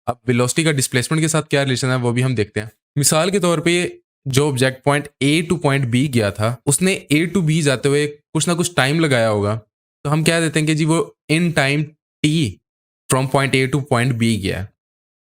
अब वेलोसिटी का डिस्प्लेसमेंट के साथ क्या रिलेशन है वो भी हम देखते हैं। मिसाल के तौर पे जो object point A to point B गया था, उसने ए टू बी जाते हुए कुछ ना कुछ टाइम लगाया होगा, तो हम क्या देते हैं कि जी वो in time T from point A to point B गया है।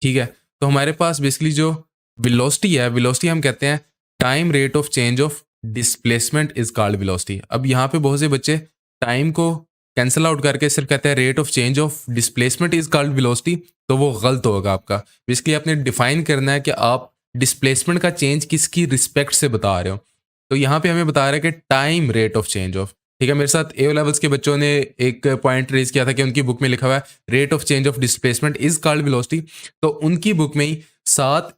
ठीक है, तो हमारे पास बेसिकली जो वेलोसिटी है, वेलोसिटी हम कहते हैं time rate of change of displacement is called velocity. अब यहाँ पे बहुत से बच्चे टाइम को कैंसिल आउट करके सिर्फ कहते हैं rate of change of displacement is called velocity, तो वो गलत होगा आपका। बेसिकली आपने डिफाइन करना है कि आप डिस्प्लेसमेंट का चेंज किसकी रिस्पेक्ट से बता रहे हो। तो यहाँ पे हमें बता रहा है कि time rate of change of, ठीक है। मेरे साथ ए लेवल्स के बच्चों ने एक पॉइंट रेज किया था कि उनकी बुक में लिखा हुआ है rate of change of displacement is called velocity, तो उनकी बुक में ही साथ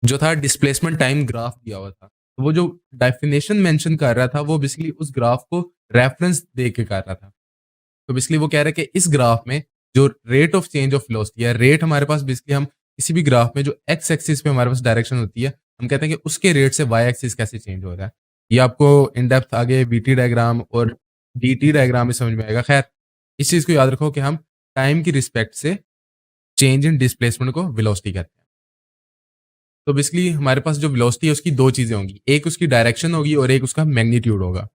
जो था डिस्प्लेसमेंट टाइम ग्राफ दिया हुआ था। तो वो जो डेफिनेशन मेंशन कर रहा था वो बेसिकली उस ग्राफ को रेफरेंस दे के कर रहा था। तो बेसिकली वो कह रहा है कि इस ग्राफ में जो rate of change of velocity है, रेट हमारे पास बेसिकली हम किसी भी ग्राफ में जो एक्स एक्सिस पे हमारे पास डायरेक्शन होती है, हम कहते हैं कि उसके रेट से वाई एक्सिस कैसे चेंज हो रहा है। ये आपको इन डेप्थ आगे बीटी डायग्राम और डीटी डायग्राम में समझ में आएगा। खैर, इस चीज को याद रखो कि हम टाइम की रिस्पेक्ट से चेंज इन डिस्प्लेसमेंट को वेलोसिटी कहते हैं। तो बेसिकली हमारे पास जो वेलोसिटी है उसकी दो चीजें होंगी, एक उसकी डायरेक्शन होगी और एक उसका मैग्नीट्यूड होगा।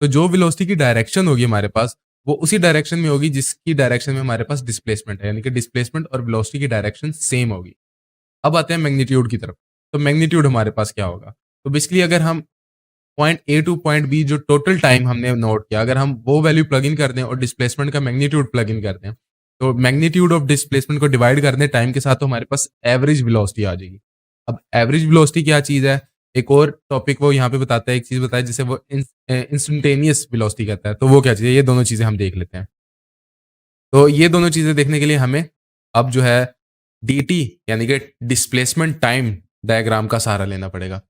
तो जो वेलोसिटी की डायरेक्शन होगी हमारे पास, वो उसी डायरेक्शन में होगी जिसकी डायरेक्शन में हमारे पास डिस्प्लेसमेंट है, यानी कि डिस्प्लेसमेंट और वेलोसिटी की डायरेक्शन सेम होगी। अब आते हैं मैग्नीट्यूड की तरफ। तो मैग्नीट्यूड हमारे पास क्या होगा? तो बेसिकली अगर हम point A to point B जो टोटल टाइम हमने नोट किया, अगर हम वो वैल्यू प्लग इन कर दें और डिस्प्लेसमेंट का मैग्नीट्यूड प्लग इन कर दें, तो मैग्नीट्यूड ऑफ डिस्प्लेसमेंट को डिवाइड कर दें टाइम के साथ, तो हमारे पास एवरेज वेलोसिटी आ जाएगी। अब एवरेज वेलोसिटी क्या चीज है, एक और टॉपिक वो यहाँ पे बताता है, एक चीज बताता है जिसे वो इंस्टेंटेनियस वेलोसिटी कहता है। तो वो क्या चीज है, ये दोनों चीजें हम देख लेते हैं। तो ये दोनों चीजें देखने के लिए हमें अब जो है dt यानी कि डिस्प्लेसमेंट टाइम डायग्राम का सहारा लेना पड़ेगा।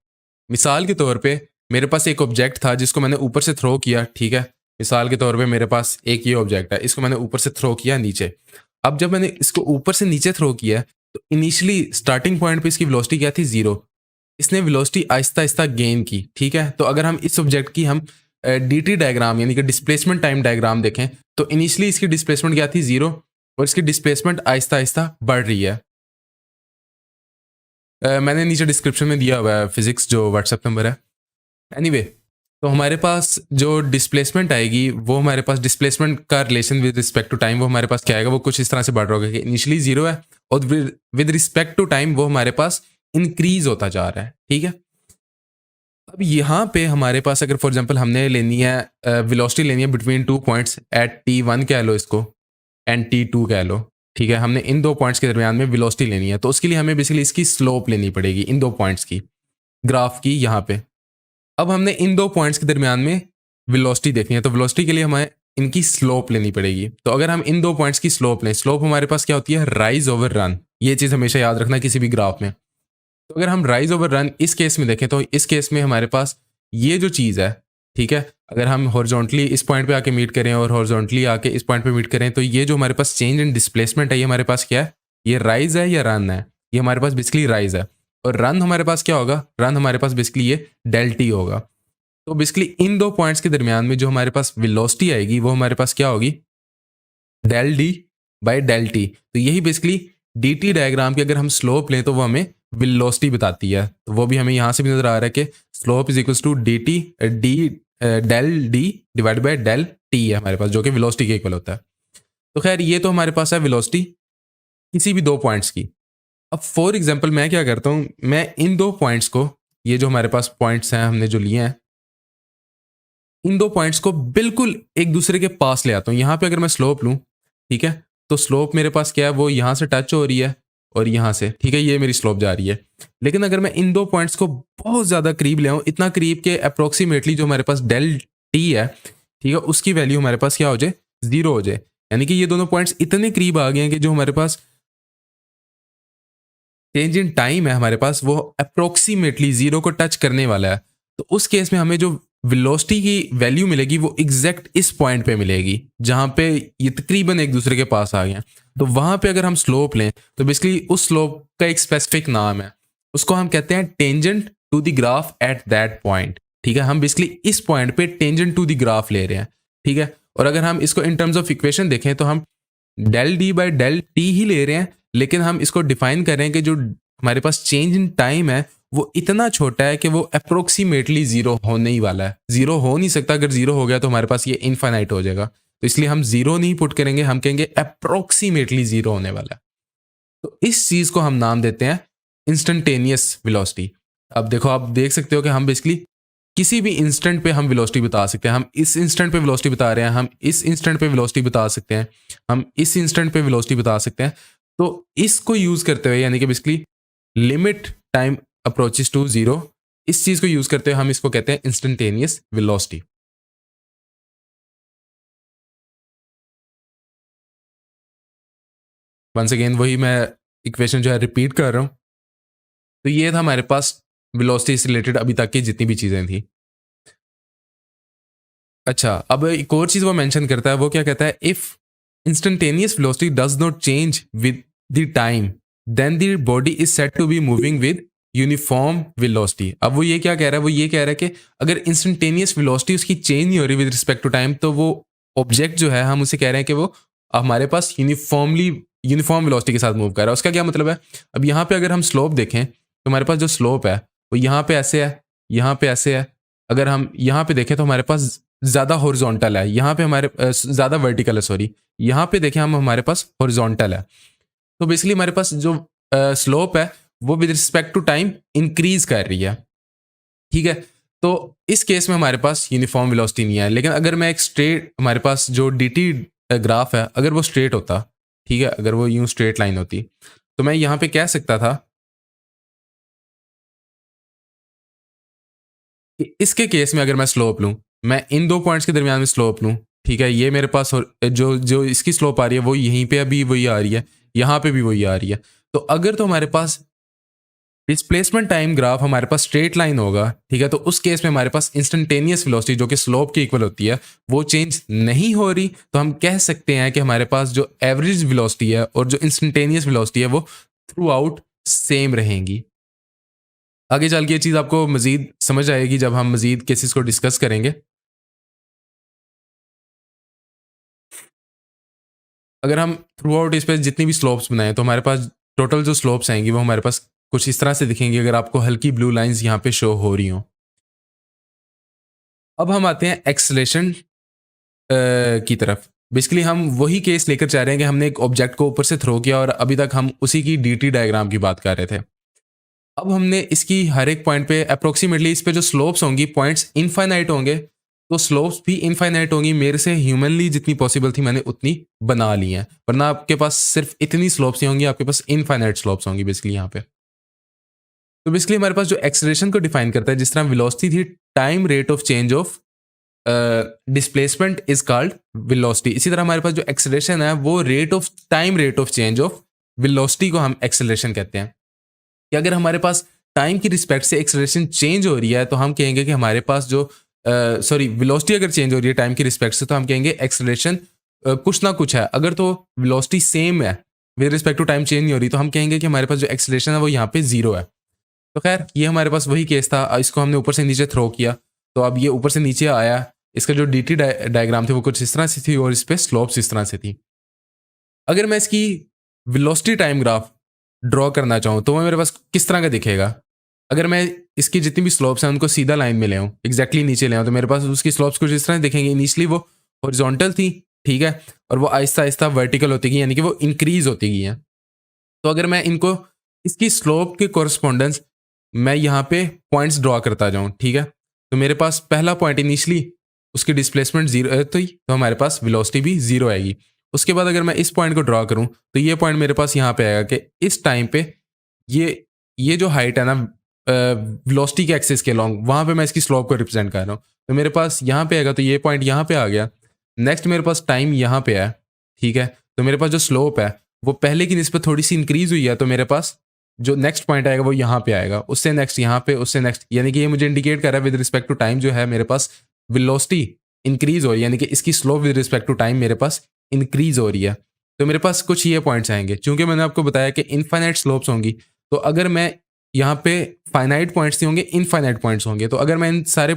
मिसाल के तौर पे मेरे पास एक ऑब्जेक्ट था जिसको मैंने ऊपर से थ्रो किया, ठीक है। मिसाल के तौर पे मेरे पास एक ये ऑब्जेक्ट है, इसको मैंने ऊपर से थ्रो किया नीचे। अब जब मैंने इसको ऊपर से नीचे थ्रो किया, तो इनिशियली स्टार्टिंग पॉइंट पे इसकी वेलोसिटी क्या थी, 0। इसने वेलोसिटी आहिस्ता आहिस्ता गेन की, ठीक है। तो अगर हम इस ऑब्जेक्ट की हम dt डायग्राम यानी कि डिस्प्लेसमेंट टाइम डायग्राम देखें, तो इनिशियली इसकी डिस्प्लेसमेंट क्या थी, 0, और इसकी डिस्प्लेसमेंट आहिस्ता आहिस्ता बढ़ रही है। मैंने नीचे डिस्क्रिप्शन में दिया हुआ है फिजिक्स जो व्हाट्सएप नंबर है। एनीवे, तो हमारे पास जो डिस्प्लेसमेंट आएगी, वो हमारे पास डिस्प्लेसमेंट का relation with respect to time वो हमारे पास क्या आएगा, वो कुछ इस तरह से बढ़ रहा होगा कि इनिशियली 0 है और विद रिस्पेक्ट टू टाइम वो हमारे पास इंक्रीज होता जा रहा है, ठीक है। अब यहाँ पे हमारे पास अगर फॉर एग्जांपल हमने लेनी है वेलोसिटी लेनी है बिटवीन 2 पॉइंट्स एट t1 कह लो इसको, एंड t2 कह लो, ठीक है। हमने इन दो पॉइंट्स के दरमियान में वेलोसिटी लेनी है, तो उसके लिए हमें बेसिकली इसकी स्लोप लेनी पड़ेगी इन दो पॉइंट्स की, ग्राफ की यहाँ पे। अब हमने इन दो पॉइंट्स के दरमियान में वेलोसिटी देखनी है, तो वेलोसिटी के लिए हमें इनकी स्लोप लेनी पड़ेगी। तो अगर हम इन दो पॉइंट्स की स्लोप लें, स्लोप हमारे पास क्या होती है, राइज ओवर रन। ये चीज़ हमेशा याद रखना किसी भी ग्राफ में। तो अगर हम राइज ओवर रन इस केस में देखें, तो इस केस में हमारे पास ये जो चीज़ है, ठीक है, अगर हम हॉरिजॉन्टली इस पॉइंट पे आके मीट करें और हॉरिजॉन्टली आके इस पॉइंट पे मीट करें, तो ये जो हमारे पास चेंज इन डिस्प्लेसमेंट है, ये हमारे पास क्या है, ये राइज है या रन है? ये हमारे पास बेसिकली राइज है। और रन हमारे पास क्या होगा, रन हमारे पास बेसिकली ये डेल टी होगा। तो बेसिकली इन दो पॉइंट्स के दरमियान में जो हमारे पास वेलोसिटी आएगी, वो हमारे पास क्या होगी, del D by del T. तो यही बेसिकली डी टी डायग्राम की अगर हम स्लोप लें तो वो हमें वेलोसिटी बताती है। तो वो भी हमें यहाँ से भी नजर आ रहा है कि slope is equals to D T D del D divide by del T है हमारे पास, जो कि वेलोसिटी के इक्वल होता है। तो खैर ये तो हमारे पास है वेलोसिटी किसी भी दो पॉइंट्स की। अब फॉर एग्जाम्पल मैं क्या करता हूँ, मैं इन दो पॉइंट्स को, ये जो हमारे पास पॉइंट्स हैं हमने जो लिए हैं, इन दो पॉइंट्स को बिल्कुल एक दूसरे के पास ले आता हूँ। यहाँ पे अगर मैं स्लोप लूँ, ठीक है, तो स्लोप मेरे पास क्या है, वो यहाँ से टच हो रही है और यहाँ से, ठीक है, ये मेरी स्लोप जा रही है। लेकिन अगर मैं इन दो पॉइंट्स को बहुत ज़्यादा करीब ले आऊँ, इतना करीब के अप्रोक्सीमेटली जो हमारे पास डेल टी है, ठीक है, उसकी वैल्यू हमारे पास क्या हो जाए, 0 हो जाए। यानी कि ये दोनों पॉइंट्स इतने करीब आ गए हैं कि जो हमारे पास चेंज इन टाइम है हमारे पास, वो अप्रोक्सीमेटली 0 को टच करने वाला है। तो उस केस में हमें जो वेलोसिटी की वैल्यू मिलेगी वो एग्जैक्ट इस पॉइंट पे मिलेगी जहां पे ये तकरीबन एक दूसरे के पास आ गए हैं। तो वहां पे अगर हम स्लोप लें, तो बेसिकली उस स्लोप का एक स्पेसिफिक नाम है, उसको हम कहते हैं tangent to the graph at that point, ठीक है। हम बेसिकली इस पॉइंट पे टेंजेंट टू द ग्राफ ले रहे हैं, ठीक है। और अगर हम इसको इन टर्म्स ऑफ इक्वेशन देखें, तो हम del D by del T ही ले रहे हैं, लेकिन हम इसको डिफाइन कर रहे हैं कि जो हमारे पास चेंज इन टाइम है वो इतना छोटा है कि वो अप्रोक्सीमेटली जीरो होने ही वाला है। जीरो हो नहीं सकता, अगर जीरो हो गया तो हमारे पास ये इनफाइनाइट हो जाएगा। तो इसलिए हम जीरो नहीं पुट करेंगे, हम कहेंगे अप्रोक्सीमेटली जीरो होने वाला है। तो इस चीज को हम नाम देते हैं इंस्टेंटेनियस वेलोसिटी। अब देखो, आप देख सकते हो कि हम बेसिकली किसी भी इंस्टेंट पे हम वेलोसिटी बता सकते हैं। हम इस इंस्टेंट पे वेलोसिटी बता रहे हैं, हम इस इंस्टेंट पे वेलोसिटी बता सकते हैं, हम इस इंस्टेंट पे वेलोसिटी बता सकते हैं। तो इसको यूज करते हुए, यानी कि basically limit time approaches to zero, इस चीज को यूज करते हुए हम इसको कहते हैं इंस्टेंटेनियस वेलोसिटी। वंस अगेन वही मैं इक्वेशन जो है रिपीट कर रहा हूं। तो ये था हमारे पास वेलोसिटी से रिलेटेड अभी तक की जितनी भी चीजें थी। अच्छा, अब एक और चीज वो मेंशन करता है, वो क्या कहता है, if instantaneous velocity does not change with the time then the body is said to be moving with uniform velocity. अब वो ये क्या कह रहा है, वो ये कह रहा है कि अगर इंस्टेंटेनियस वेलोसिटी उसकी चेंज नहीं हो रही विद रिस्पेक्ट टू टाइम, तो वो ऑब्जेक्ट जो है, हम उसे कह रहे हैं कि वो हमारे पास यूनिफॉर्म वेलोसिटी के साथ मूव कर रहा है। उसका क्या मतलब है, अब यहाँ पे अगर हम स्लोप देखें तो हमारे पास जो स्लोप है वो यहाँ पे ऐसे है, यहाँ पे ऐसे है। अगर हम यहाँ पे देखें तो हमारे पास ज़्यादा हॉरिजॉन्टल है, यहाँ पे हमारे ज़्यादा वर्टिकल है, सॉरी। यहाँ पे देखें हम, हमारे पास हॉरिजॉन्टल है। तो बेसिकली हमारे पास जो स्लोप है वो with respect to time increase कर रही है, ठीक है। तो इस केस में हमारे पास यूनिफॉर्म वेलोसिटी नहीं है। लेकिन अगर मैं एक स्ट्रेट, हमारे पास जो dt ग्राफ है, अगर वो स्ट्रेट होता, ठीक है, अगर वो यूं स्ट्रेट लाइन होती, तो मैं यहाँ पे कह सकता था कि इसके केस में अगर मैं स्लोप लूँ, मैं इन दो पॉइंट्स के दरमियान में स्लोप लूँ, ठीक है, ये मेरे पास जो जो इसकी स्लोप आ रही है वो यहीं पे अभी वही आ रही है, यहाँ पे भी वही आ रही है। तो अगर तो हमारे पास डिस्प्लेसमेंट टाइम ग्राफ हमारे पास स्ट्रेट लाइन होगा, ठीक है, तो उस केस में हमारे पास इंस्टेंटेनियस वेलोसिटी जो कि स्लोप के इक्वल होती है वो चेंज नहीं हो रही। तो हम कह सकते हैं कि हमारे पास जो एवरेज वेलोसिटी है और जो इंस्टेंटेनियस वेलोसिटी है वो थ्रू आउट सेम रहेंगी। आगे चल के ये चीज़ आपको मजीद समझ आएगी जब हम मजीद केसेस को डिस्कस करेंगे। अगर हम थ्रू आउट इस पे जितनी भी स्लोप्स बनाएं तो हमारे पास टोटल जो स्लोप्स आएंगी वो हमारे पास कुछ इस तरह से दिखेंगी, अगर आपको हल्की ब्लू लाइंस यहाँ पे शो हो रही हों। अब हम आते हैं एक्सलेशन की तरफ। बेसिकली हम वही केस लेकर जा रहे हैं कि हमने एक ऑब्जेक्ट को ऊपर से थ्रो किया और अभी तक हम उसी की dt डायग्राम की बात कर रहे थे। अब हमने इसकी हर एक पॉइंट पे अप्रोक्सीमेटली इस पे जो स्लोप्स होंगी, पॉइंट्स इनफाइनाइट होंगे, तो स्लोप्स भी इनफाइनाइट होंगी। मेरे से ह्यूमनली जितनी पॉसिबल थी मैंने उतनी बना ली हैं, वरना आपके पास सिर्फ इतनी स्लोप्स ही होंगी, आपके पास इनफाइनाइट स्लोप्स होंगी बेसिकली यहाँ पे। तो बेसिकली हमारे पास जो एक्सेलरेशन को डिफाइन करता है, जिस तरह वेलोसिटी थी time rate of change of displacement is called velocity, इसी तरह हमारे पास जो एक्सेलरेशन है वो rate of change of velocity को हम एक्सेलरेशन कहते हैं। कि अगर हमारे पास टाइम की रिस्पेक्ट से एक्सेलरेशन चेंज हो रही है तो हम कहेंगे कि हमारे पास जो सॉरी वेलोसिटी अगर चेंज हो रही है टाइम की रिस्पेक्ट से, तो हम कहेंगे एक्सेलरेशन कुछ ना कुछ है। अगर तो वेलोसिटी सेम है, with respect to time change नहीं हो रही, तो हम कहेंगे कि हमारे पास जो एक्सेलरेशन है वो यहाँ पे जीरो है। तो खैर ये हमारे पास वही केस था, इसको हमने ऊपर से नीचे थ्रो किया, तो अब ये ऊपर से नीचे आया। इसका जो dt डायग्राम थी वो कुछ इस तरह से थी और इस पे स्लोप्स इस तरह से थी। अगर मैं इसकी वेलोसिटी टाइम ग्राफ ड्रॉ करना चाहूँ तो वो मेरे पास किस तरह का दिखेगा। अगर मैं इसकी जितनी भी स्लोप्स हैं उनको सीधा लाइन में ले आऊँ, एग्जैक्टली नीचे ले आऊँ, तो मेरे पास उसकी स्लोप्स कुछ इस तरह से दिखेंगे। इनिशियली वो हॉरिजॉन्टल थी, ठीक है, और वो आहिस्ता आहिस्ता वर्टिकल होती गई, यानी कि वो इंक्रीज होती गई हैं। तो अगर मैं इनको इसकी स्लोप के कोरस्पॉन्डेंस मैं यहाँ पे पॉइंट्स ड्रॉ करता जाऊँ, ठीक है, तो मेरे पास पहला पॉइंट इनिशियली उसकी डिस्प्लेसमेंट जीरो थी, तो हमारे पास वेलोसिटी भी जीरो आएगी। उसके बाद अगर मैं इस पॉइंट को ड्रॉ करूँ तो ये पॉइंट मेरे पास यहाँ पे आएगा कि इस टाइम पे ये जो हाइट है ना वेलोसिटी के एक्सिस के अलॉन्ग, वहाँ पे मैं इसकी स्लोप को रिप्रेजेंट कर रहा हूँ। तो मेरे पास यहाँ पे आएगा, तो ये पॉइंट यहाँ पे आ गया। नेक्स्ट मेरे पास टाइम यहाँ पे है, ठीक है, तो मेरे पास जो स्लोप है वो पहले की निस्बत थोड़ी सी इंक्रीज हुई है, तो मेरे पास जो नेक्स्ट पॉइंट आएगा वो यहाँ पे आएगा, उससे नेक्स्ट यहाँ पे, उससे नेक्स्ट, यानी कि ये मुझे इंडिकेट कर रहा है विद रिस्पेक्ट टू टाइम जो है मेरे पास वेलोसिटी इंक्रीज हो रही है, यानी कि इसकी slope with respect to time मेरे पास इंक्रीज हो रही है। तो मेरे पास कुछ ये पॉइंट्स आएंगे, क्योंकि मैंने आपको बताया कि इनफाइनाइट स्लोप्स होंगी, तो अगर मैं यहाँ पे फाइनाइट पॉइंट्स नहीं होंगे, इनफाइनाइट पॉइंट्स होंगे, तो अगर मैं इन सारे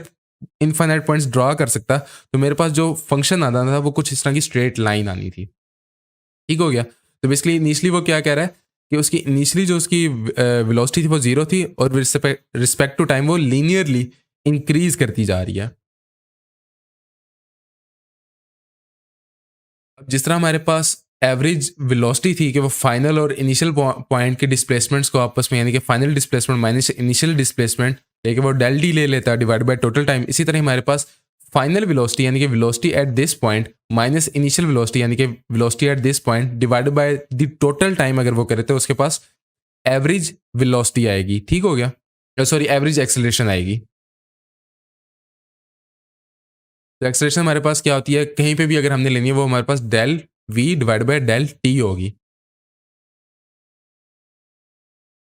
इनफाइनाइट पॉइंट्स ड्रॉ कर सकता तो मेरे पास जो फंक्शन आना था वो कुछ इस तरह की स्ट्रेट लाइन आनी थी। ठीक हो गया। तो बेसिकली इनिशियली वो क्या कह रहा है कि उसकी इनिशियली जो उसकी वेलोसिटी थी वो 0 थी और रिस्पेक्ट टू टाइम वो लीनियरली इंक्रीज करती जा रही है। अब जिस तरह हमारे पास एवरेज वेलोसिटी थी कि वो फाइनल और इनिशियल पॉइंट के डिस्प्लेसमेंट्स को आपस में, यानी कि final displacement minus initial displacement, लेकिन वो डेल टी ले लेता है डिवाइड बाय टोटल टाइम। इसी तरह हमारे पास फाइनल वेलोसिटी यानी कि velocity at this point minus initial velocity यानी कि velocity at this point divide by the total time अगर वो करे तो उसके पास एवरेज वेलोसिटी आएगी। ठीक हो गया? सॉरी, एवरेज एक्सेलरेशन आएगी। तो एक्सेलरेशन हमारे पास क्या होती है, कहीं पे भी अगर हमने लेनी है वो हमारे पास del V divide by del T होगी।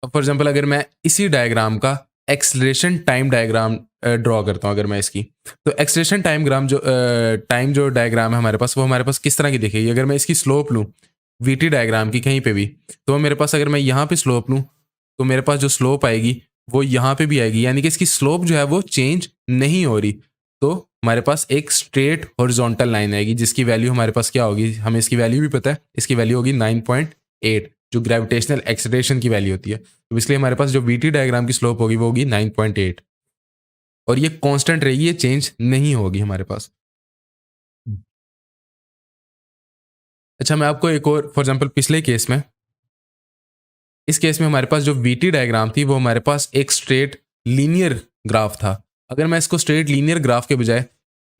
अब फॉर एग्जांपल अगर मैं इसी डायग्राम का एक्सेलरेशन टाइम डायग्राम ड्रॉ करता हूँ अगर मैं इसकी, तो एक्सेलरेशन टाइम जो डायग्राम है हमारे पास, वो हमारे पास किस तरह की दिखेगी। अगर मैं इसकी स्लोप लूँ वीटी डायग्राम की कहीं पे भी, तो मेरे पास अगर मैं यहाँ पे स्लोप लूँ तो मेरे पास जो स्लोप आएगी वो यहाँ पे भी आएगी, यानी कि इसकी स्लोप जो है वो चेंज नहीं हो रही। तो हमारे पास एक स्ट्रेट हॉरिजॉन्टल लाइन आएगी जिसकी वैल्यू हमारे पास क्या होगी, हमें इसकी वैल्यू भी पता है, इसकी वैल्यू होगी 9.8, जो ग्रेविटेशनल एक्सेलरेशन की वैल्यू होती है। तो इसलिए हमारे पास जो वीटी डायग्राम की स्लोप होगी वो होगी 9.8 और ये कांस्टेंट रहेगी, ये चेंज नहीं होगी हमारे पास। अच्छा, मैं आपको एक और फॉर एग्जांपल पिछले केस में, इस केस में हमारे पास जो वीटी डायग्राम थी वो हमारे पास एक स्ट्रेट लीनियर ग्राफ था। अगर मैं इसको स्ट्रेट लीनियर ग्राफ के बजाय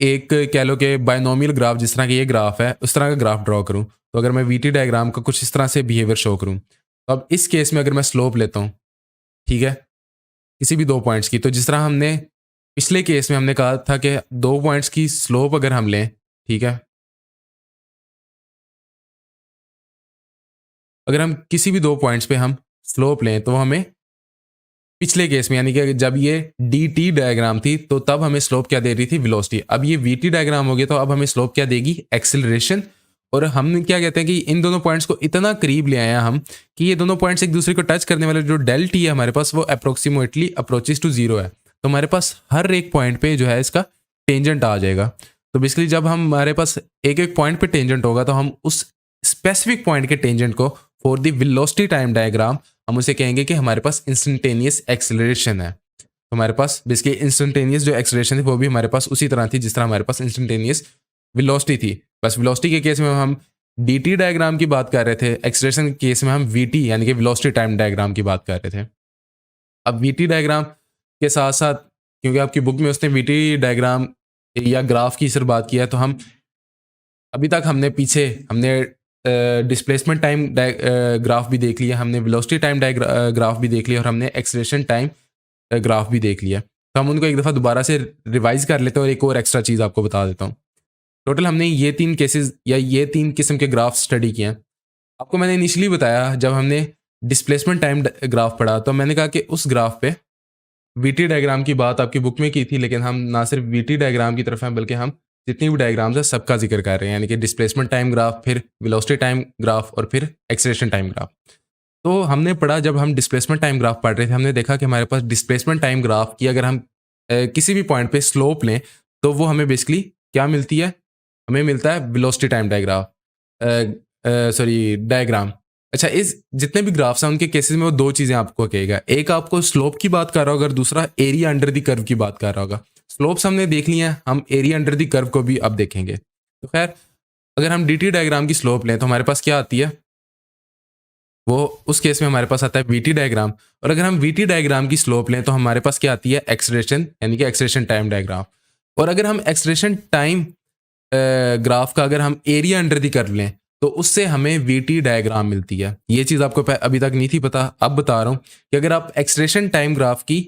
एक कह लो कि बायनोमियल ग्राफ, जिस तरह का ये ग्राफ है उस तरह का ग्राफ ड्रॉ करूं, तो अगर मैं वीटी डायग्राम का कुछ इस तरह से बिहेवियर शो करूं, तो अब इस केस में अगर मैं स्लोप लेता हूं, ठीक है, किसी भी दो पॉइंट्स की, तो जिस तरह हमने पिछले केस में हमने कहा था कि दो पॉइंट्स की स्लोप अगर हम लें, ठीक है, अगर हम किसी भी दो पॉइंट्स पे हम स्लोप लें तो हमें पिछले केस में, यानी कि जब ये डी टी डायग्राम थी तो तब हमें स्लोप क्या दे रही थी, वेलोसिटी। अब ये वी टी डायग्राम हो गया तो अब हमें स्लोप क्या देगी, एक्सेलरेशन। और हम क्या कहते हैं कि इन दोनों पॉइंट्स को इतना करीब ले आए हैं हम कि ये दोनों पॉइंट्स एक दूसरे को टच करने वाले जो डेल टी है हमारे पास वो अप्रोक्सीमेटली अप्रोचेस टू जीरो है। तो हमारे पास हर एक पॉइंट पे जो है इसका टेंजेंट आ जाएगा। तो बेसिकली जब हमारे पास एक एक पॉइंट पे टेंजेंट होगा तो हम उस स्पेसिफिक पॉइंट के टेंजेंट को for the velocity time diagram हम उसे कहेंगे कि हमारे पास इंस्टेंटेनियस एक्सेलरेशन है। तो हमारे पास बेसिकली इंस्टेंटेनियस जो एक्सेलरेशन थी वो भी हमारे पास उसी तरह थी जिस तरह हमारे पास इंस्टेंटेनियस वेलोसिटी थी। बस वेलोसिटी के केस में हम dt डायग्राम की बात कर रहे थे, एक्सेलरेशन के केस में हम vt यानी कि वेलोसिटी टाइम डायग्राम की बात कर रहे थे। अब vt डायग्राम के साथ साथ, क्योंकि आपकी बुक में उसने vt डायग्राम या ग्राफ की सिर्फ बात किया है, तो हम अभी तक हमने डिस्प्लेसमेंट टाइम ग्राफ भी देख लिया, हमने वेलोसिटी टाइम ग्राफ भी देख लिया और हमने एक्सेलरेशन टाइम ग्राफ भी देख लिया। तो हम उनको एक दफ़ा दोबारा से रिवाइज कर लेते हैं और एक और एक्स्ट्रा चीज़ आपको बता देता हूँ। टोटल हमने ये 3 केसेस या ये 3 किस्म के ग्राफ स्टडी किए हैं। आपको मैंने इनिशियली बताया जब हमने डिस्प्लेसमेंट टाइम ग्राफ पढ़ा तो मैंने कहा कि उस ग्राफ पे वीटी डायग्राम की बात आपकी बुक में की थी, लेकिन हम ना सिर्फ वीटी डायग्राम की तरफ हैं बल्कि हम जितनी भी डायग्राम्स हैं सबका जिक्र कर रहे हैं, यानी कि डिस्प्लेसमेंट टाइम ग्राफ, फिर वेलोसिटी टाइम ग्राफ और फिर एक्सेलरेशन टाइम ग्राफ। तो हमने पढ़ा, जब हम डिस्प्लेसमेंट टाइम ग्राफ पढ़ रहे थे हमने देखा कि हमारे पास डिस्प्लेसमेंट टाइम ग्राफ की अगर हम किसी भी पॉइंट पे स्लोप लें तो वो हमें बेसिकली क्या मिलती है, हमें मिलता है वेलोसिटी टाइम डायग्राम। अच्छा, इस जितने भी ग्राफ्स हैं उनके केसेस में वो दो चीज़ें आपको कहेगा, एक आपको स्लोप की बात कर रहा होगा और दूसरा एरिया अंडर द कर्व की बात कर रहा होगा। स्लोप्स हमने देख लिए हैं, हम एरिया अंडर द कर्व को भी अब देखेंगे। तो खैर, अगर हम डी टी डायग्राम की स्लोप लें तो हमारे पास क्या आती है, वो उस केस में हमारे पास आता है वीटी डायग्राम। और अगर हम वीटी डायग्राम की स्लोप लें तो हमारे पास क्या आती है, एक्सेलरेशन, यानी कि एक्सेलरेशन टाइम डायग्राम। और अगर हम एक्सेलरेशन टाइम ग्राफ का अगर हम एरिया अंडर दी कर्व लें तो उससे हमें वीटी डायग्राम मिलती है। ये चीज़ आपको अभी तक नहीं थी पता, अब बता रहा हूँ कि अगर आप एक्सेलरेशन टाइम ग्राफ की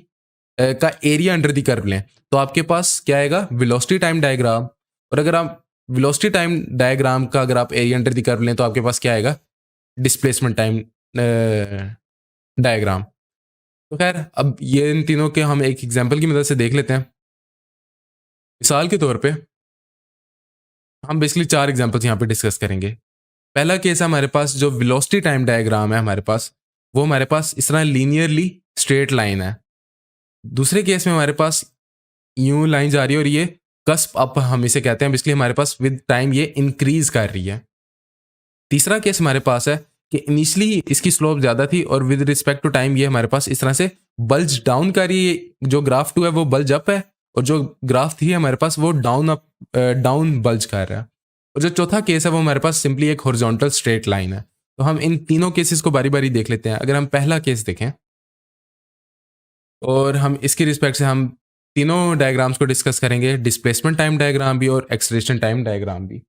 का एरिया अंडर दी कर्व लें तो आपके पास क्या आएगा, वेलोसिटी टाइम डायग्राम। और अगर आप वेलोसिटी टाइम डायग्राम का अगर आप एरिया अंडर दी कर्व लें तो आपके पास क्या आएगा, डिस्प्लेसमेंट टाइम डायग्राम। तो खैर, अब ये इन तीनों के हम एक एग्जांपल की मदद से देख लेते हैं। मिसाल के तौर पे हम बेसिकली 4 एग्जांपल्स यहाँ पे डिस्कस करेंगे। पहला केस है हमारे पास जो वेलोसिटी टाइम डायग्राम है हमारे पास, वो हमारे पास इस तरह लीनियरली स्ट्रेट लाइन है। दूसरे केस में हमारे पास यूं लाइन जा रही है और ये कस्प अप हम इसे कहते हैं, बेसिकली हमारे पास विद टाइम ये इंक्रीज कर रही है। तीसरा केस हमारे पास है कि इनिशियली इसकी स्लोप ज़्यादा थी और विद रिस्पेक्ट टू टाइम ये हमारे पास इस तरह से बल्ज डाउन कर रही है। जो ग्राफ 2 है वो बल्ज अप है और जो ग्राफ 3 है हमारे पास वो डाउन बल्ज कर रहा है। और जो चौथा केस है वो हमारे पास सिंपली एक हॉरिजॉन्टल स्ट्रेट लाइन है। तो हम इन तीनों केसेस को बारी-बारी देख लेते हैं। अगर हम पहला केस देखें और हम इसकी रिस्पेक्ट से हम तीनों डायग्राम्स को डिस्कस करेंगे, डिस्प्लेसमेंट टाइम डायग्राम भी और एक्सेलरेशन टाइम डायग्राम भी।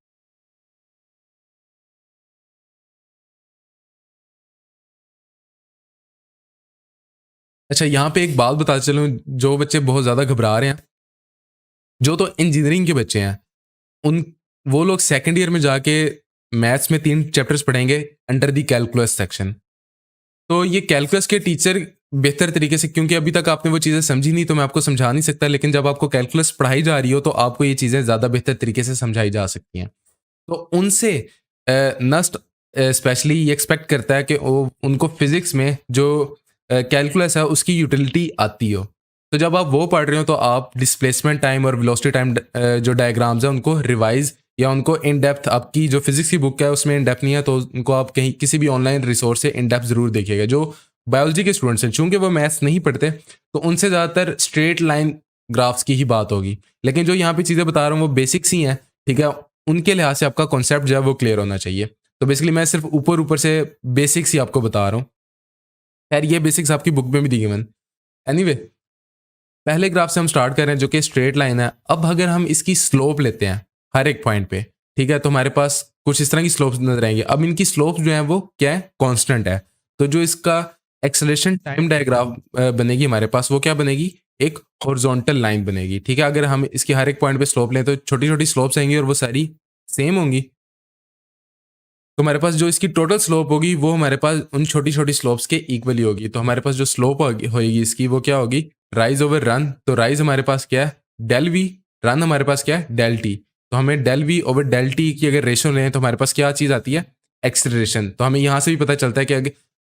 अच्छा, यहाँ पे एक बात बताते चलूँ, जो बच्चे बहुत ज़्यादा घबरा रहे हैं, जो तो इंजीनियरिंग के बच्चे हैं, उन वो लोग सेकंड ईयर में जाके मैथ्स में 3 चैप्टर्स पढ़ेंगे अंडर द कैलकुलस सेक्शन। तो ये कैलकुलस के टीचर बेहतर तरीके से, क्योंकि अभी तक आपने वो चीज़ें समझी नहीं तो मैं आपको समझा नहीं सकता, लेकिन जब आपको कैलकुलस पढ़ाई जा रही हो तो आपको ये चीज़ें ज़्यादा बेहतर तरीके से समझाई जा सकती हैं। तो उनसे नस्ट स्पेशली ये एक्सपेक्ट करता है कि वो उनको फिजिक्स में जो कैलकुलस है उसकी यूटिलिटी आती हो। तो जब आप वो पढ़ रहे हो तो आप डिस्प्लेसमेंट टाइम और वेलोसिटी टाइम जो डायग्राम्स हैं उनको रिवाइज या उनको इन डेप्थ, आपकी जो फिजिक्स की बुक है उसमें इन डेप्थ नहीं है तो उनको आप कहीं किसी भी ऑनलाइन रिसोर्स से इन डेप्थ ज़रूर देखिएगा। जो बायोलॉजी के स्टूडेंट्स हैं, चूंकि वो मैथ्स नहीं पढ़ते तो उनसे ज़्यादातर स्ट्रेट लाइन ग्राफ्स की ही बात होगी, लेकिन जो यहाँ पे चीज़ें बता रहा हूँ वो बेसिक्स ही हैं, ठीक है। उनके लिहाज से आपका कॉन्सेप्ट जो है वो क्लियर होना चाहिए। तो बेसिकली मैं सिर्फ ऊपर ऊपर से बेसिक्स ही आपको बता रहा हूँ। खैर ये बेसिक्स आपकी बुक में भी दी गिवन। एनीवे, पहले ग्राफ से हम स्टार्ट कर रहे हैं जो कि स्ट्रेट लाइन है। अब अगर हम इसकी स्लोप लेते हैं हर एक पॉइंट पे, ठीक है, तो हमारे पास कुछ इस तरह की स्लोप्स नजर आएंगी। अब इनकी स्लोप जो है वो क्या है, कांस्टेंट है। तो जो इसका एक्सेलरेशन टाइम डायग्राफ बनेगी हमारे पास, वो क्या बनेगी, एक हॉरिजॉन्टल लाइन बनेगी, ठीक है। अगर हम इसकी हर एक पॉइंट पे स्लोप लें तो छोटी छोटी स्लोप्स आएंगी और वो सारी सेम होंगी। तो हमारे पास जो इसकी टोटल स्लोप होगी वो हमारे पास उन छोटी छोटी स्लोप्स के इक्वली होगी। तो हमारे पास जो स्लोप होगी इसकी वो क्या होगी, राइज ओवर रन। तो राइज हमारे पास क्या है, डेल वी, रन हमारे पास क्या है, डेल टी। तो हमें del V over del T की अगर रेशो लें तो हमारे पास क्या चीज़ आती है, एक्सेलरेशन। तो हमें यहाँ से भी पता चलता है कि अगर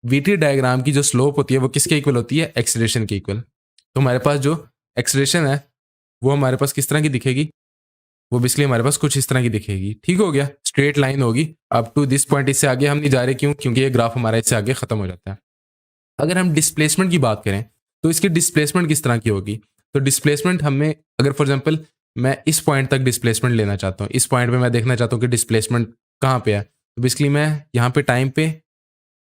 वीटी डायग्राम की जो स्लोप होती है वो किसके इक्वल होती है, एक्सेलरेशन के इक्वल। तो हमारे पास जो एक्सेलरेशन है वो हमारे पास किस तरह की दिखेगी, वो बेसिकली हमारे पास कुछ इस तरह की दिखेगी। ठीक हो गया, स्ट्रेट लाइन होगी अप टू दिस पॉइंट। इससे आगे हम नहीं जा रहे, क्यों, क्योंकि ये ग्राफ हमारा इससे आगे खत्म हो जाता है। अगर हम डिस्प्लेसमेंट की बात करें तो इसकी डिस्प्लेसमेंट किस तरह की होगी। तो डिस्प्लेसमेंट हमें, अगर फॉर एग्जांपल मैं इस पॉइंट तक डिस्प्लेसमेंट लेना चाहता हूँ, इस पॉइंट पे मैं देखना चाहता हूँ कि डिस्प्लेसमेंट कहाँ पे है, तो बेसिकली मैं यहाँ पे टाइम पे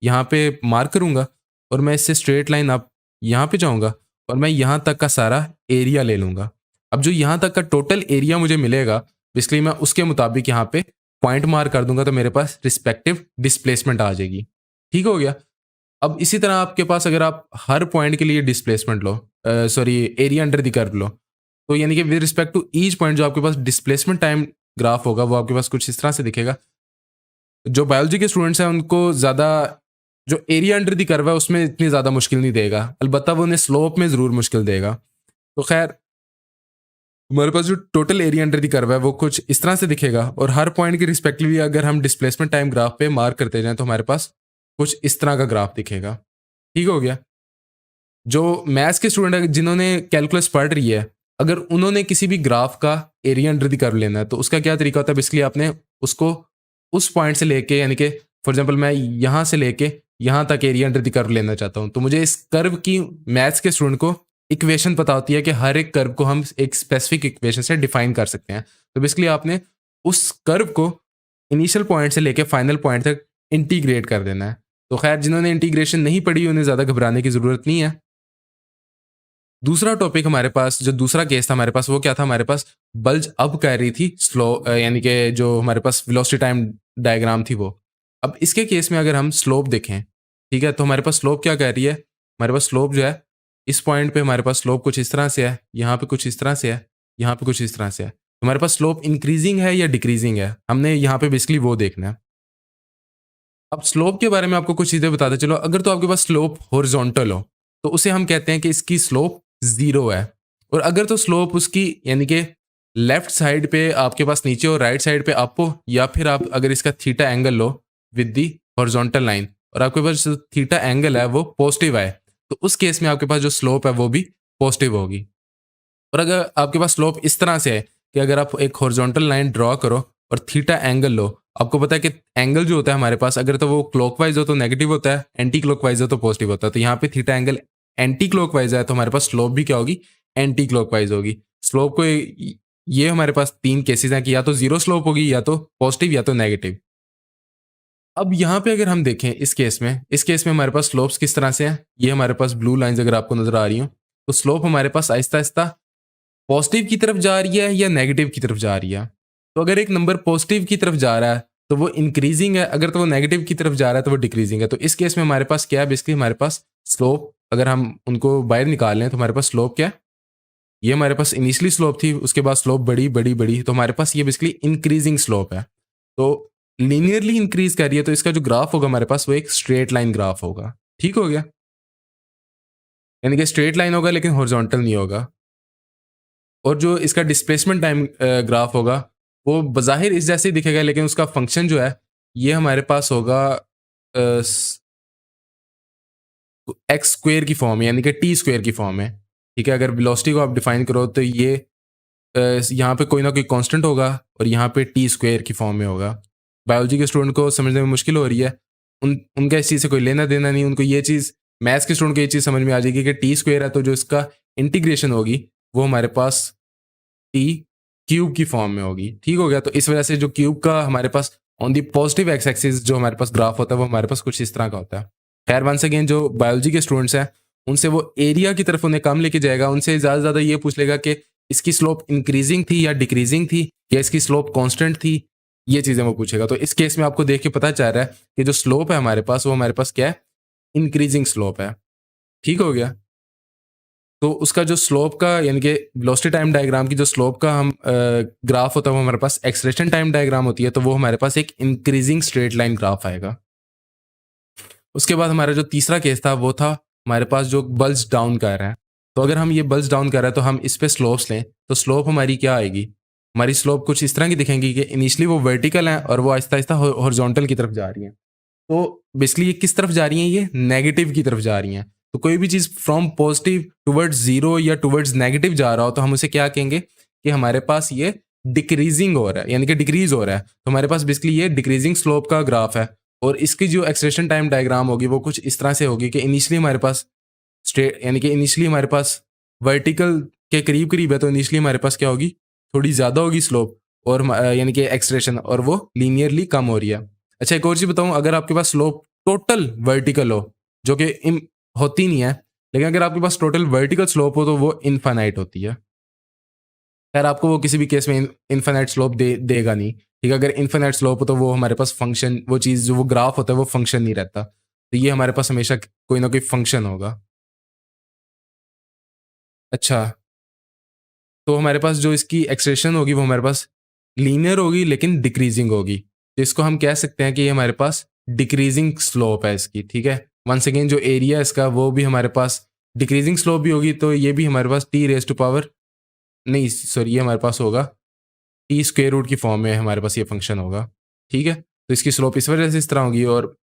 यहाँ पे मार्क करूँगा और मैं इससे स्ट्रेट लाइन अप यहाँ पे जाऊँगा और मैं यहाँ तक का सारा एरिया ले लूँगा। अब जो यहाँ तक का टोटल एरिया मुझे मिलेगा, बेसिकली मैं उसके मुताबिक यहाँ पे पॉइंट मार्क कर दूंगा तो मेरे पास रिस्पेक्टिव डिस्प्लेसमेंट आ जाएगी। ठीक हो गया। अब इसी तरह आपके पास अगर आप हर पॉइंट के लिए डिस्प्लेसमेंट लो, sorry area under the curve लो, तो यानी कि with respect to each point जो आपके पास डिस्प्लेसमेंट टाइम ग्राफ होगा वो आपके पास कुछ इस तरह से दिखेगा। जो बायोलॉजी के स्टूडेंट्स हैं उनको ज़्यादा जो एरिया अंडर द कर्व है उसमें इतनी ज़्यादा मुश्किल नहीं देगा, अलबत्ता वो उन्हें स्लोप में ज़रूर मुश्किल देगा। तो खैर हमारे पास जो total area under the curve है वो कुछ इस तरह से दिखेगा और हर पॉइंट के रिस्पेक्टिवली अगर हम डिस्प्लेसमेंट टाइम ग्राफ पे मार्क करते जाएं तो हमारे पास कुछ इस तरह का ग्राफ दिखेगा। ठीक हो गया। जो मैथ्स के स्टूडेंट है जिन्होंने कैलकुलस पढ़ रही है, अगर उन्होंने किसी भी ग्राफ का एरिया अंडर द कर्व लेना है तो उसका क्या तरीका होता है, बेसिकली आपने उसको उस पॉइंट से लेके, यानी कि फॉर एग्जांपल मैं यहाँ से लेके यहाँ तक एरिया अंडर द कर्व लेना चाहता हूँ, तो मुझे इस कर्व की, मैथ्स के स्टूडेंट को इक्वेशन पता होती है कि हर एक कर्व को हम एक स्पेसिफिक इक्वेशन से डिफाइन कर सकते हैं। तो बेसिकली आपने उस कर्व को इनिशियल पॉइंट से लेके फाइनल पॉइंट तक इंटीग्रेट कर देना है। तो खैर जिन्होंने इंटीग्रेशन नहीं पढ़ी उन्हें ज़्यादा घबराने की ज़रूरत नहीं है। दूसरा टॉपिक हमारे पास, जो दूसरा केस था हमारे पास, वो क्या था, हमारे पास बल्ज अप कह रही थी स्लो, यानी कि जो हमारे पास वेलोसिटी टाइम डायग्राम थी वो। अब इसके केस में अगर हम स्लोप देखें, ठीक है, तो हमारे पास स्लोप क्या कह रही है, हमारे पास स्लोप जो है इस पॉइंट पे हमारे पास स्लोप कुछ इस तरह से है, यहाँ पे कुछ इस तरह से है, यहाँ पे कुछ इस तरह से है। तो हमारे पास स्लोप इंक्रीजिंग है या डिक्रीजिंग है, हमने यहाँ पे बेसिकली वो देखना है। अब स्लोप के बारे में आपको कुछ चीज़ें बताते चलो। अगर तो आपके पास स्लोप हॉरिजॉन्टल हो तो उसे हम कहते हैं कि इसकी स्लोप जीरो है। और अगर तो स्लोप उसकी, यानी कि लेफ्ट साइड पे आपके पास नीचे हो, राइट साइड पे अप हो, या फिर आप अगर इसका theta angle low with the horizontal line और आपके पास जो थीटा एंगल है वो पॉजिटिव है, तो उस केस में आपके पास जो स्लोप है वो भी पॉजिटिव होगी। और अगर आपके पास स्लोप इस तरह से है कि अगर आप एक हॉरिजॉन्टल लाइन ड्रॉ करो और थीटा एंगल लो। आपको पता है कि एंगल जो होता है हमारे पास, अगर तो वो क्लॉकवाइज हो तो नेगेटिव होता है, एंटी क्लॉकवाइज हो तो पॉजिटिव होता है। तो यहाँ पे थीटा एंगल एंटी क्लॉकवाइज है तो हमारे पास स्लोप भी क्या होगी, एंटी क्लॉकवाइज होगी। स्लोप को ये हमारे पास तीन केसेस हैं कि या तो जीरो स्लोप होगी, या तो पॉजिटिव, या तो नेगेटिव। अब यहाँ पे अगर हम देखें इस केस में हमारे पास स्लोप्स किस तरह से हैं, ये हमारे पास ब्लू लाइंस अगर आपको नजर आ रही हो, तो स्लोप हमारे पास आहिस्ता आहिस्ता पॉजिटिव की तरफ जा रही है या नेगेटिव की तरफ जा रही है। तो अगर एक नंबर पॉजिटिव की तरफ जा रहा है तो वो इंक्रीजिंग है, अगर तो वो नेगेटिव की तरफ जा रहा है तो वो डिक्रीजिंग है। तो इस केस में हमारे पास क्या है, बेसिकली हमारे पास स्लोप, अगर हम उनको बाहर निकाल लें तो हमारे पास स्लोप क्या है, ये हमारे पास इनिशियली स्लोप थी, उसके बाद स्लोप बढ़ी बढ़ी बढ़ी, तो हमारे पास ये बेसिकली इंक्रीजिंग स्लोप है। तो लीनियरली इंक्रीज कर रही है, तो इसका जो ग्राफ होगा हमारे पास वो एक स्ट्रेट लाइन ग्राफ होगा। ठीक हो गया, यानी कि स्ट्रेट लाइन होगा लेकिन हॉरिजॉन्टल नहीं होगा। और जो इसका डिस्प्लेसमेंट टाइम ग्राफ होगा वो बज़ाहिर इस जैसे ही दिखेगा, लेकिन उसका फंक्शन जो है ये हमारे पास होगा एक्स स्क्वेयर की फॉर्म में, यानी कि टी स्क्वेयर की फॉर्म में। ठीक है, अगर वेलोसिटी को आप डिफाइन करो तो ये यहाँ पे कोई ना कोई कांस्टेंट होगा और यहाँ पे टी स्क्वेयर की फॉर्म में होगा। बायोलॉजी के स्टूडेंट को समझने में मुश्किल हो रही है, उनका इस चीज़ से कोई लेना देना नहीं, उनको ये चीज़, मैथ्स के स्टूडेंट को ये चीज़ समझ में आ जाएगी कि टी स्क्वेयर है तो जो इसका इंटीग्रेशन होगी वो हमारे पास टी क्यूब की फॉर्म में होगी। ठीक हो गया, तो इस वजह से जो क्यूब का हमारे pass on the positive x axis जो हमारे पास ग्राफ होता है वो हमारे पास कुछ इस तरह का होता है। खैर वंस अगेन जो बायोलॉजी के स्टूडेंट्स हैं उनसे वो एरिया की तरफ उन्हें कम लेके जाएगा, उनसे ज़्यादा से ज़्यादा ये पूछ लेगा कि इसकी स्लोप इंक्रीजिंग थी या डिक्रीजिंग थी, या इसकी स्लोप कांस्टेंट थी, ये चीज़ें वो पूछेगा। तो इस केस में आपको देख के पता चल रहा है कि जो स्लोप है हमारे पास वो हमारे पास क्या है, इंक्रीजिंग स्लोप है। ठीक हो गया, तो उसका जो स्लोप का यानी कि वेलोसिटी टाइम डायग्राम की जो स्लोप का हम ग्राफ होता है वो हमारे पास एक्सलेशन टाइम डायग्राम होती है, तो वो हमारे पास एक इंक्रीजिंग स्ट्रेट लाइन ग्राफ आएगा। उसके बाद हमारा जो तीसरा केस था वो था हमारे पास जो बल्ज डाउन कर रहा है। तो अगर हम ये बल्ज डाउन कर रहे हैं तो हम इस पे स्लोप्स लें तो स्लोप हमारी क्या आएगी, हमारी स्लोप कुछ इस तरह की दिखेंगी कि इनिशियली वो वर्टिकल है और वो आहिस्ता आहिस्ता हॉरिजॉन्टल की तरफ जा रही हैं। तो बेसिकली ये किस तरफ जा रही हैं, ये नेगेटिव की तरफ जा रही हैं। तो कोई भी चीज़ फ्रॉम पॉजिटिव टुवर्ड्स जीरो या टुवर्ड्स नेगेटिव जा रहा हो तो हम उसे क्या कहेंगे कि हमारे पास ये डिक्रीजिंग हो रहा है, यानी कि डिक्रीज हो रहा है। तो हमारे पास बेसिकली ये डिक्रीजिंग स्लोप का ग्राफ है और इसकी जो एक्सलेशन टाइम डायग्राम होगी वो कुछ इस तरह से होगी कि इनिशियली हमारे पास स्ट्रेट, यानी कि इनिशियली हमारे पास वर्टिकल के करीब करीब है, तो इनिशियली हमारे पास क्या होगी, थोड़ी ज़्यादा होगी स्लोप, और यानी कि एक्सलेशन, और वो लीनियरली कम हो रही है। अच्छा एक और चीज़ बताऊँ, अगर आपके पास स्लोप टोटल वर्टिकल हो, जो कि होती नहीं है, लेकिन अगर आपके पास टोटल वर्टिकल स्लोप हो तो वो इनफाइनाइट होती है। खैर आपको वो किसी भी केस में इनफाइनाइट स्लोप देगा नहीं। ठीक है, अगर इनफाइनाइट स्लोप हो तो वो हमारे पास फंक्शन, वो चीज़ जो वो ग्राफ होता है वो फंक्शन नहीं रहता। तो ये हमारे पास हमेशा कोई ना कोई फंक्शन होगा। अच्छा, तो हमारे पास जो इसकी एक्सप्रेशन होगी वो हमारे पास लीनियर होगी लेकिन डिक्रीजिंग होगी। तो इसको हम कह सकते हैं कि ये हमारे पास डिक्रीजिंग स्लोप है इसकी। ठीक है, वंस अगेन जो एरिया इसका वो भी हमारे पास डिक्रीजिंग स्लोप भी होगी, तो ये भी हमारे पास टी रेज टू पावर, नहीं सॉरी, ये हमारे पास होगा टी स्क्वेयर रूट की फॉर्म में हमारे पास ये फंक्शन होगा। ठीक है, तो इसकी स्लोप इस वजह से इस तरह होगी, और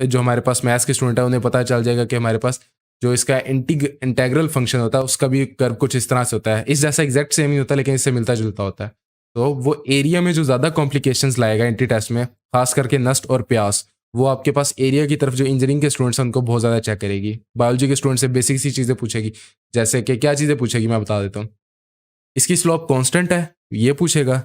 जो हमारे पास मैथ्स के स्टूडेंट है उन्हें पता चल जाएगा कि हमारे पास जो इसका इंटेग्रल फंक्शन होता है उसका भी कर्व कुछ इस तरह से होता है। इस जैसा एग्जैक्ट सेम ही होता है लेकिन इससे मिलता जुलता होता है। तो वो एरिया में जो ज़्यादा कॉम्प्लिकेशंस लाएगा एंटी टेस्ट में, खास करके नस्ट और प्यास, वो आपके पास एरिया की तरफ जो इंजीनियरिंग के स्टूडेंट्स हैं उनको बहुत ज़्यादा चेक करेगी। बायोलॉजी के स्टूडेंट से बेसिक सी चीज़ें पूछेगी, जैसे कि क्या चीज़ें पूछेगी मैं बता देता हूँ। इसकी स्लोप कांस्टेंट है, ये पूछेगा।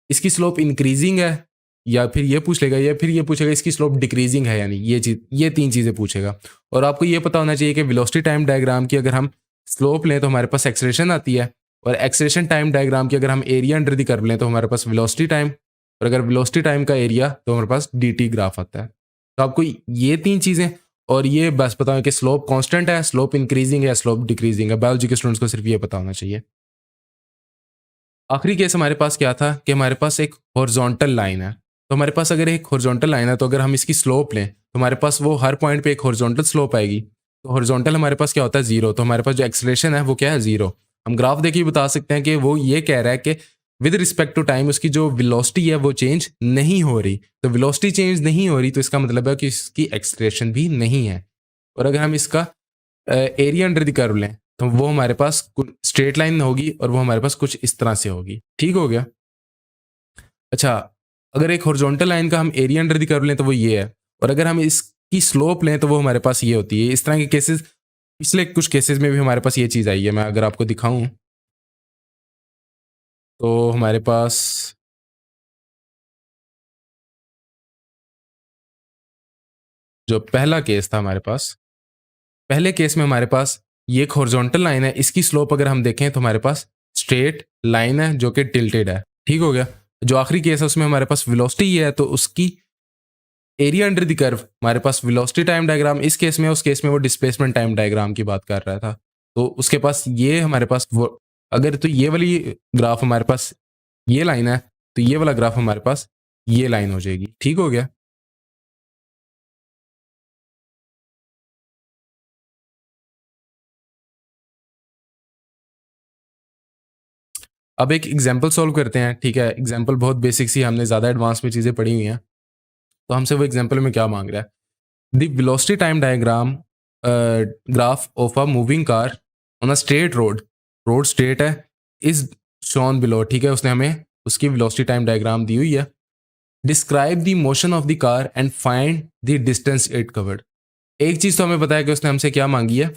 इसकी स्लोप इंक्रीजिंग है, या फिर ये पूछ लेगा, या फिर ये पूछेगा इसकी स्लोप डिक्रीजिंग है, यानी ये चीज, ये तीन चीजें पूछेगा। और आपको ये पता होना चाहिए कि वेलोसिटी टाइम डायग्राम की अगर हम स्लोप लें तो हमारे पास एक्सेलरेशन आती है, और एक्सेलरेशन टाइम डायग्राम की अगर हम एरिया अंडर दी कर्व लें तो हमारे पास वेलोसिटी टाइम, और अगर वेलोसिटी टाइम का एरिया तो हमारे पास dt ग्राफ आता है। तो आपको ये तीन चीजें और ये बस पता हो कि स्लोप कांस्टेंट है, स्लोप इंक्रीजिंग है, स्लोप डिक्रीजिंग है। बायोलॉजी के स्टूडेंट्स को सिर्फ ये पता होना चाहिए। आखिरी केस हमारे पास क्या था कि हमारे पास एक हॉरिजॉन्टल लाइन है। तो हमारे पास अगर एक हॉरिजॉन्टल लाइन है तो अगर हम इसकी स्लोप लें तो हमारे पास वो हर पॉइंट पे एक हॉरिजॉन्टल स्लोप आएगी। तो हॉरिजॉन्टल हमारे पास क्या होता है, जीरो। तो हमारे पास जो एक्सेलरेशन है वो क्या है, जीरो। हम ग्राफ देखिए बता सकते हैं कि वो ये कह रहा है कि विद रिस्पेक्ट टू टाइम उसकी जो वेलोसिटी है वो चेंज नहीं हो रही। तो वेलोसिटी चेंज नहीं हो रही तो इसका मतलब है कि इसकी एक्सेलरेशन भी नहीं है। और अगर हम इसका एरिया अंडर द कर्व लें तो वो हमारे पास स्ट्रेट लाइन होगी और वो हमारे पास कुछ इस तरह से होगी। ठीक हो गया। अच्छा, अगर एक हॉरिजॉन्टल लाइन का हम एरिया अंडर द कर्व लें तो वो ये है, और अगर हम इसकी स्लोप लें तो वो हमारे पास ये होती है। इस तरह के केसेस पिछले कुछ केसेस में भी हमारे पास ये चीज़ आई है। मैं अगर आपको दिखाऊं तो हमारे पास जो पहला केस था, हमारे पास पहले केस में हमारे पास ये एक हॉरिजॉन्टल लाइन है, इसकी स्लोप अगर हम देखें तो हमारे पास स्ट्रेट लाइन है जो कि टिल्टेड है। ठीक हो गया। जो आखिरी केस है उसमें हमारे पास वेलोसिटी है, तो उसकी एरिया अंडर द कर्व हमारे पास वेलोसिटी टाइम डायग्राम इस केस में, उस केस में वो डिस्प्लेसमेंट टाइम डायग्राम की बात कर रहा था। तो उसके पास ये हमारे पास वो, अगर तो ये वाली ग्राफ हमारे पास ये लाइन है, तो ये वाला ग्राफ हमारे पास ये लाइन हो जाएगी। ठीक हो गया। अब एक एग्जाम्पल सॉल्व करते हैं। ठीक है, एग्जाम्पल बहुत बेसिक सी, हमने ज़्यादा एडवांस में चीज़ें पढ़ी हुई हैं, तो हमसे वो एग्जाम्पल में क्या मांग रहा है। The velocity time diagram graph of a moving car on a straight road, road straight है, इज शोन बिलो। ठीक है, उसने हमें उसकी वेलोसिटी टाइम डायग्राम दी हुई है। Describe the motion of the car and find the distance it covered. एक चीज़ तो हमें पता है कि उसने हमसे क्या मांगी है,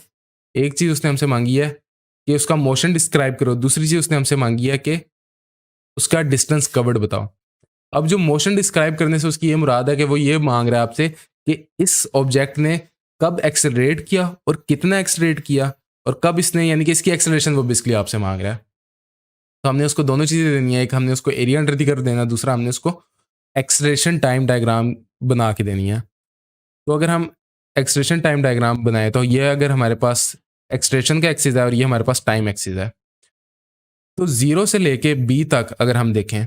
एक चीज़ उसने हमसे मांगी है कि उसका मोशन डिस्क्राइब करो, दूसरी चीज़ उसने हमसे मांगी है कि उसका डिस्टेंस कवर्ड बताओ। अब जो मोशन डिस्क्राइब करने से उसकी ये मुराद है कि वो ये मांग रहा है आपसे कि इस ऑब्जेक्ट ने कब एक्सेलरेट किया और कितना एक्सेलरेट किया, और कब इसने, यानी कि इसकी एक्सेलरेशन वो बेसिकली आपसे मांग रहा है। तो हमने उसको दोनों चीज़ें देनी है, एक हमने उसको एरिया अंडर दी कर देना, दूसरा हमने उसको एक्सेलरेशन टाइम डायग्राम बना के देनी है। तो अगर हम एक्सेलरेशन टाइम डायग्राम बनाए तो ये अगर हमारे पास एक्सेलरेशन का एक्सिस है और ये हमारे पास टाइम एक्सिस है, तो जीरो से लेके बी तक अगर हम देखें,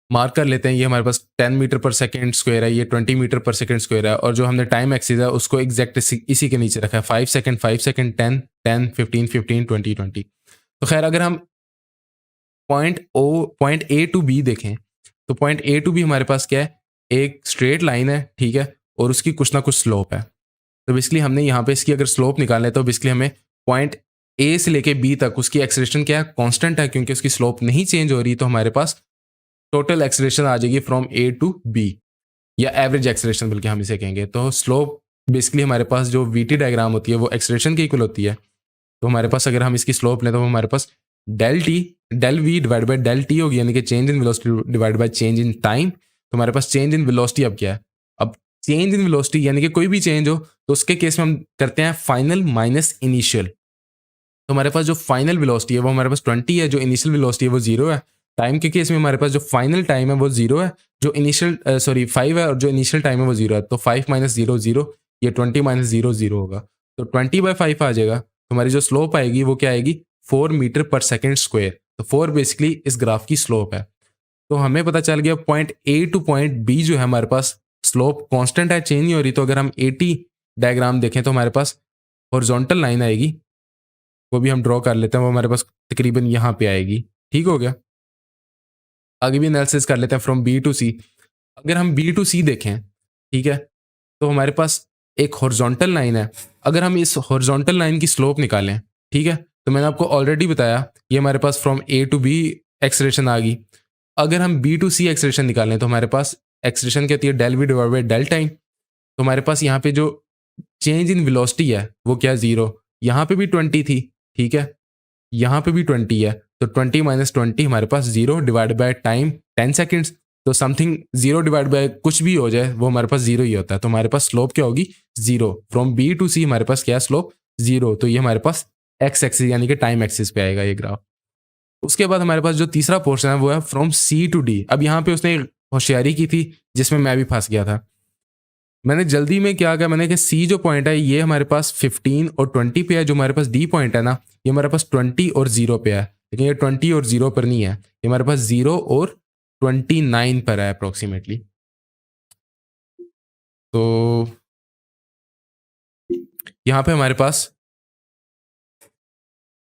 मार्क कर लेते हैं, ये हमारे पास 10 मीटर पर सेकेंड स्क्वायर है, ये 20 मीटर पर सेकेंड स्क्वायर है, और जो हमने टाइम एक्सिस है उसको एग्जैक्ट इसी के नीचे रखा है, 5 सेकेंड 5 सेकेंड 10 10 15 15 20 20। तो खैर अगर हम पॉइंट ए टू बी देखें, तो पॉइंट ए टू बी हमारे पास क्या है, एक स्ट्रेट लाइन है। ठीक है, और उसकी कुछ ना कुछ स्लोप है। तो बेसिकली हमने यहाँ पे इसकी अगर स्लोप निकालना है तो बेसिकली हमें पॉइंट ए से लेके बी तक उसकी एक्सेलरेशन क्या है, कांस्टेंट है, क्योंकि उसकी स्लोप नहीं चेंज हो रही, तो हमारे पास टोटल एक्सेलरेशन आ जाएगी फ्रॉम ए टू बी, या एवरेज एक्सेलरेशन बल्कि हम इसे कहेंगे। तो स्लोप बेसिकली हमारे पास जो वीटी डायग्राम होती है वो एक्सेलरेशन के इक्वल होती है। तो हमारे पास अगर हम इसकी स्लोप लें तो हमारे पास del T del V divide by del T होगी, यानी कि change in velocity divide by change in time. तो हमारे पास चेंज इन वेलोसिटी अब क्या है, अब चेंज इन वेलोसिटी यानी कि कोई भी चेंज हो तो उसके केस में हम करते हैं फाइनल माइनस इनिशियल। तो हमारे पास जो फाइनल वेलोसिटी है वो हमारे पास 20 है, जो इनिशियल वेलोसिटी है वो 0 है। टाइम के केस में हमारे पास जो फाइनल टाइम है वो 0 है, जो इनिशियल 5 है, और जो इनिशियल टाइम है वो 0 है। तो 5 माइनस 0 0, ये 20 माइनस 0 0 होगा, तो 20/5 आ जाएगा। तो हमारी जो स्लोप आएगी वो क्या आएगी, 4 मीटर पर सेकेंड स्क्वायर। तो 4 बेसिकली इस ग्राफ की स्लोप है। तो हमें पता चल गया point A to point B जो है हमारे पास स्लोप कांस्टेंट है, चेंज नहीं हो रही। तो अगर हम 80 डायग्राम देखें तो हमारे पास हॉरिजॉन्टल लाइन आएगी, वो भी हम ड्रॉ कर लेते हैं, वो हमारे पास तकरीबन यहाँ पे आएगी। ठीक हो गया। आगे भी एनालिसिस कर लेते हैं फ्रॉम बी टू सी। अगर हम बी टू सी देखें, ठीक है, तो हमारे पास एक हॉरिजॉन्टल लाइन है। अगर हम इस हॉरिजॉन्टल लाइन की स्लोप निकालें, ठीक है, तो मैंने आपको ऑलरेडी बताया ये हमारे पास from A to B acceleration आ गई। अगर हम बी टू सी एक्सेलरेशन निकालें तो हमारे पास एक्सेलरेशन कहती है del V divide by del time. तो हमारे पास यहाँ पे जो चेंज इन वेलोसिटी है वो क्या, 0। यहाँ पे भी 20 थी, ठीक है, यहाँ पे भी 20 है, तो 20 माइनस 20 हमारे पास 0 डिवाइड बाय टाइम 10 सेकेंड्स। तो समथिंग 0 डिवाइड बाय कुछ भी हो जाए वो हमारे पास 0 ही होता है। तो हमारे पास स्लोप क्या होगी, 0। फ्रॉम बी टू सी हमारे पास क्या है, स्लोप 0। तो ये हमारे पास एक्स एक्सिस यानी कि टाइम एक्सिस पे आएगा ये ग्राफ। उसके बाद हमारे पास जो तीसरा पोर्शन है वो है फ्रॉम सी टू डी। अब यहाँ पे उसने होशियारी की थी जिसमें मैं भी फंस गया था। मैंने जल्दी में क्या किया, मैंने कि सी जो पॉइंट है ये हमारे पास 15 और 20 पे है, जो हमारे पास डी पॉइंट है ना ये हमारे पास 20 और 0 पे है, लेकिन ये 20 और 0 पर नहीं है, ये हमारे पास 0 और 29 पर है अप्रोक्सीमेटली। तो यहाँ पे हमारे पास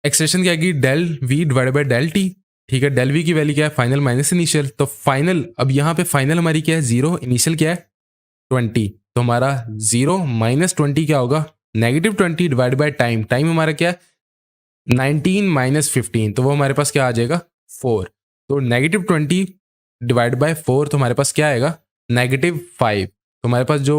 एक्सप्रेशन क्या आएगी, del V divide by del T. ठीक है, डेल वी की वैल्यू क्या है, फाइनल माइनस इनिशियल। तो फाइनल, अब यहाँ पे फाइनल हमारी क्या है 0, इनिशियल क्या है 20। तो हमारा 0 माइनस 20 क्या होगा, -20 डिवाइड बाई टाइम। टाइम हमारा क्या है 19 माइनस 15, तो वो हमारे पास क्या आ जाएगा 4। तो -20 डिवाइड बाय 4 तो हमारे पास क्या आएगा -5। तो हमारे पास जो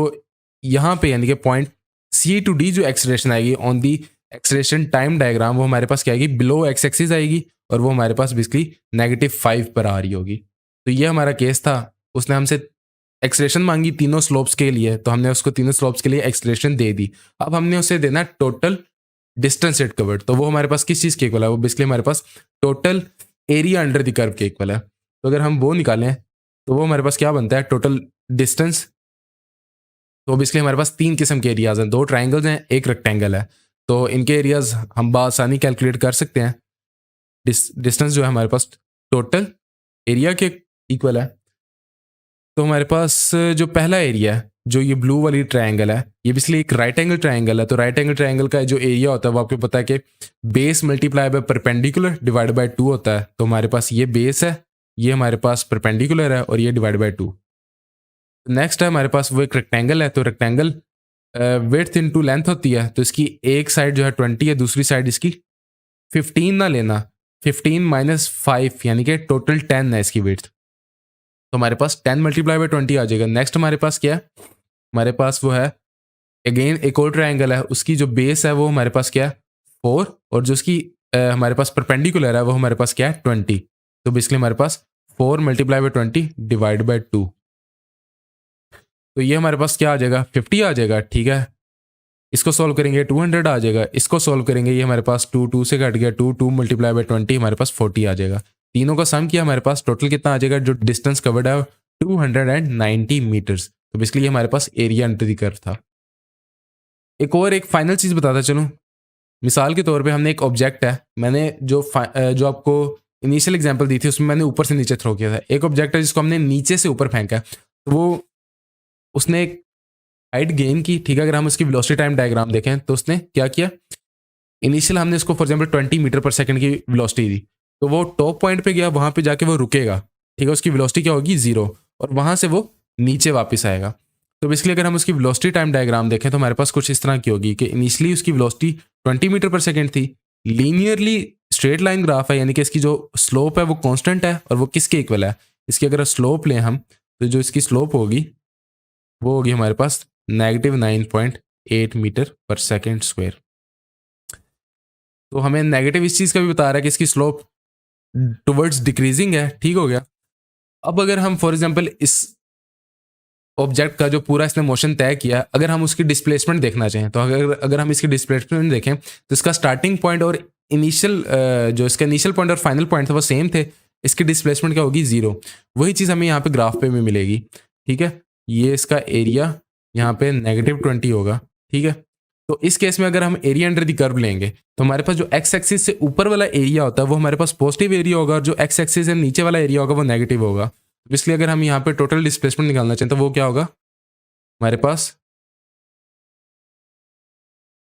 यहाँ पे यानी कि पॉइंट सी टू डी जो एक्सेलरेशन आएगी on the acceleration time diagram, वो हमारे पास क्या आएगी, बिलो एक्स एक्सिस आएगी और वो हमारे पास बेसिकली -5 पर आ रही होगी। तो ये हमारा केस था। उसने हमसे एक्सेलरेशन मांगी तीनों स्लोप्स के लिए, तो हमने उसको तीनों स्लोप्स के लिए एक्सेलरेशन दे दी। अब हमने उसे देना टोटल डिस्टेंस इट कवर्ड, तो वो हमारे पास किस चीज़ के इक्वल है, वो बेसिकली हमारे पास total area under the curve के इक्वल है। तो अगर हम वो निकालें तो वो हमारे पास क्या बनता है, टोटल डिस्टेंस। तो बेसिकली हमारे पास 3 किस्म के एरियाज हैं, 2 ट्राइंगल्स हैं, एक रेक्टेंगल है। तो इनके एरियाज हम बआसानी कैलकुलेट कर सकते हैं। डिस्टेंस जो है हमारे पास टोटल एरिया के इक्वल है। तो हमारे पास जो पहला एरिया है, जो ये ब्लू वाली ट्रायंगल है, ये बेसिकली एक राइट एंगल ट्रायंगल है। तो राइट एंगल ट्रायंगल का जो एरिया होता है वो आपको पता है कि base multiply by perpendicular divide by 2 होता है। तो हमारे पास ये बेस है, ये हमारे पास परपेंडिकुलर है और ये डिवाइड बाय 2। नेक्स्ट है हमारे पास वो एक रेक्टेंगल है। तो रेक्टेंगल विड्थ इनटू लेंथ होती है। तो इसकी एक साइड जो है 20 है, दूसरी साइड इसकी 15 ना लेना, 15 - 5 यानी कि टोटल 10 है इसकी विड्थ। तो हमारे पास 10 मल्टीप्लाई बाय 20 आ जाएगा। नेक्स्ट हमारे पास क्या है, हमारे पास वो है अगेन एक और ट्रायंगल है, उसकी जो बेस है वो हमारे पास क्या है 4 और जो उसकी हमारे पास परपेंडिकुलर है वो हमारे पास क्या है 20। तो बेसिकली हमारे पास 4 मल्टीप्लाई बाय 20 डिवाइड बाय 2, तो ये हमारे पास क्या आ जाएगा 50 आ जाएगा। ठीक है, इसको सॉल्व करेंगे 200 आ जाएगा, इसको सॉल्व करेंगे ये हमारे पास 2 से घट गया 2 मल्टीप्लाई बाय 20 हमारे पास 40 आ जाएगा। तीनों का सम किया हमारे पास टोटल कितना आ जाएगा, जो डिस्टेंस कवर्ड है 290 मीटर्स। तो बेसिकली ये हमारे पास एरिया अंडर द कर्व था। एक फाइनल चीज बताता चलूं, मिसाल के तौर पे हमने एक ऑब्जेक्ट है, मैंने जो आपको इनिशियल एग्जांपल दी थी उसमें मैंने ऊपर से नीचे थ्रो किया था। एक ऑब्जेक्ट है जिसको हमने नीचे से ऊपर फेंका है, तो वो उसने एक हाइट गेन की। ठीक है, अगर हम उसकी वेलोसिटी टाइम डायग्राम देखें तो उसने क्या किया, इनिशियल हमने उसको फॉर एग्जांपल 20 मीटर पर सेकंड की वेलोसिटी दी, तो वो टॉप पॉइंट पे गया, वहां पे जाके वो रुकेगा। ठीक है, उसकी वेलोसिटी क्या होगी 0 और वहां से वो नीचे वापस आएगा। तो बेसिकली अगर हम उसकी वेलोसिटी टाइम डायग्राम देखें तो हमारे पास कुछ इस तरह की होगी कि इनिशियली उसकी वेलोसिटी 20 मीटर पर सेकंड थी, लीनियरली स्ट्रेट लाइन ग्राफ है, यानी कि इसकी जो स्लोप है वो कांस्टेंट है और वो किसके इक्वल है, इसकी अगर स्लोप लें हम तो जो इसकी स्लोप होगी वो होगी हमारे पास -9.8 मीटर पर सेकेंड स्क्वायर। तो हमें नेगेटिव इस चीज़ का भी बता रहा है कि इसकी स्लोप टुवर्ड्स डिक्रीजिंग है। ठीक हो गया। अब अगर हम फॉर एग्जांपल इस ऑब्जेक्ट का जो पूरा इसने मोशन तय किया, अगर हम उसकी डिस्प्लेसमेंट देखना चाहें तो अगर हम इसकी डिस्प्लेसमेंट देखें तो इसका स्टार्टिंग पॉइंट और इनिशियल जो इसका इनिशियल पॉइंट और फाइनल पॉइंट था वो सेम थे। इसकी डिस्प्लेसमेंट क्या होगी 0। वही चीज़ हमें यहाँ पे ग्राफ पे भी मिलेगी। ठीक है, ये इसका एरिया यहाँ पे -20 होगा। ठीक है, तो इस केस में अगर हम एरिया अंडर द कर्व लेंगे तो हमारे पास जो एक्स एक्सिस से ऊपर वाला एरिया होता है वो हमारे पास पॉजिटिव एरिया होगा और जो एक्स एक्सिस से नीचे वाला एरिया होगा वो नेगेटिव होगा। इसलिए अगर हम यहाँ पे टोटल डिस्प्लेसमेंट निकालना चाहें तो वो क्या होगा, हमारे पास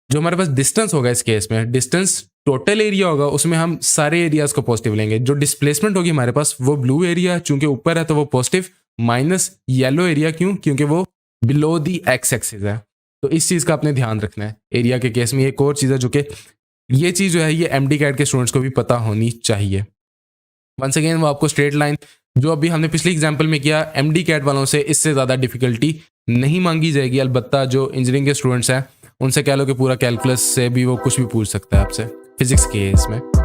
जो हमारे पास डिस्टेंस होगा, इस केस में डिस्टेंस टोटल एरिया होगा उसमें हम सारे एरियाज को पॉजिटिव लेंगे। जो डिस्प्लेसमेंट होगी हमारे पास वो ब्लू एरिया, चूंकि ऊपर है तो वो पॉजिटिव, माइनस येलो एरिया, क्यों, क्योंकि वो बिलो दी एक्स एक्सिस है। तो इस चीज़ का आपने ध्यान रखना है एरिया के केस में। एक और चीज़ है जो कि ये चीज़ जो है ये एमडी कैट के स्टूडेंट्स को भी पता होनी चाहिए। वंस अगेन वो आपको स्ट्रेट लाइन जो अभी हमने पिछले एग्जाम्पल में किया एमडी कैट वालों से इससे ज़्यादा डिफिकल्टी नहीं मांगी जाएगी। अलबत्ता जो इंजीनियरिंग के स्टूडेंट्स हैं उनसे कह लो कि पूरा कैलकुलस से भी वो कुछ भी पूछ सकता है आपसे फिजिक्स के केस में।